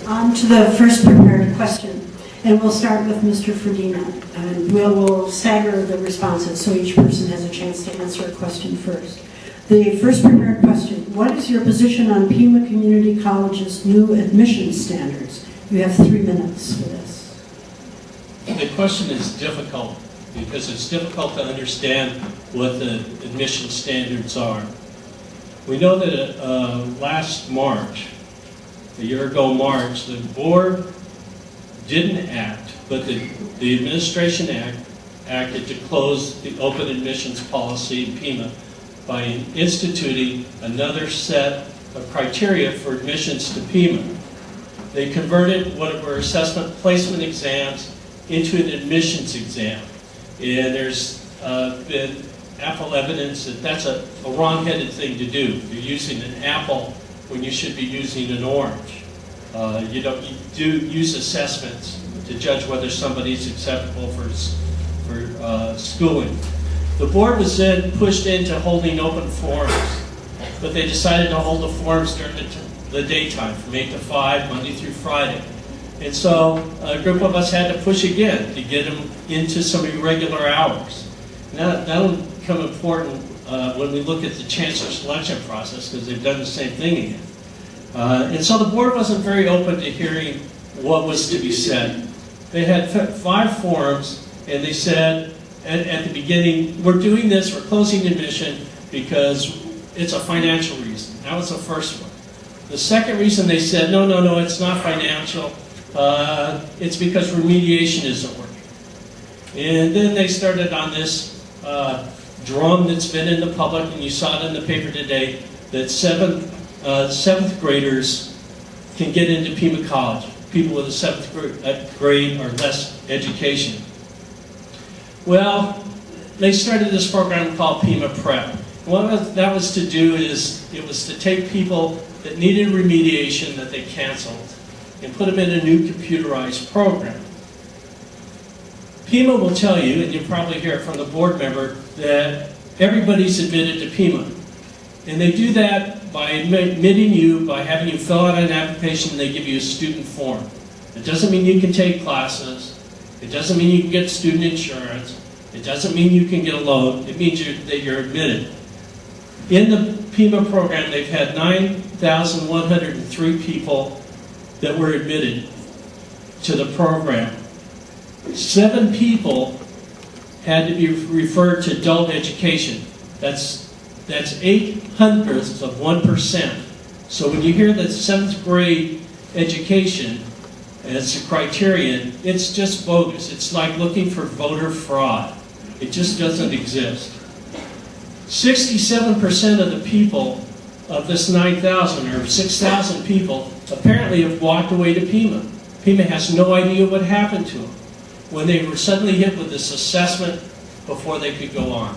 On to the first prepared question, and we'll start with Mr. Ferdina, and we'll stagger the responses so each person has a chance to answer a question first. The first prepared question, what is your position on Pima Community College's new admissions standards? You have 3 minutes for this. The question is difficult because it's difficult to understand what the admission standards are. We know that last March, a year ago March, the board didn't act, but the administration acted to close the open admissions policy in Pima by instituting another set of criteria for admissions to Pima. They converted what were assessment placement exams into an admissions exam. And there's been ample evidence that that's a wrong-headed thing to do. You're using an apple when you should be using an orange. You do use assessments to judge whether somebody's acceptable for schooling. The board was then pushed into holding open forums, but they decided to hold the forums during the daytime from 8 to 5, Monday through Friday. And so a group of us had to push again to get them into some irregular hours. Now, that'll become important when we look at the chancellor selection process, because they've done the same thing again. And so the board wasn't very open to hearing what was to be said. They had 5 forums, and they said at the beginning, we're doing this, we're closing admission because it's a financial reason. That was the first one. The second reason they said, no, it's not financial. It's because remediation isn't working. And then they started on this drum that's been in the public, and you saw it in the paper today, that 7th graders can get into Pima College, people with a 7th grade or less education. Well, they started this program called Pima Prep. What that was to do is, it was to take people that needed remediation that they canceled and put them in a new computerized program. Pima will tell you, and you'll probably hear it from the board member, that everybody's admitted to Pima. And they do that by admitting you, by having you fill out an application, and they give you a student form. It doesn't mean you can take classes. It doesn't mean you can get student insurance. It doesn't mean you can get a loan. It means that you're admitted. In the Pima program, they've had 9,103 people that were admitted to the program. 7 people had to be referred to adult education. That's 0.08%. So when you hear that 7th grade education as a criterion, it's just bogus. It's like looking for voter fraud. It just doesn't exist. 67% of the people of this 9,000 or 6,000 people apparently have walked away to Pima. Pima has no idea what happened to them when they were suddenly hit with this assessment before they could go on.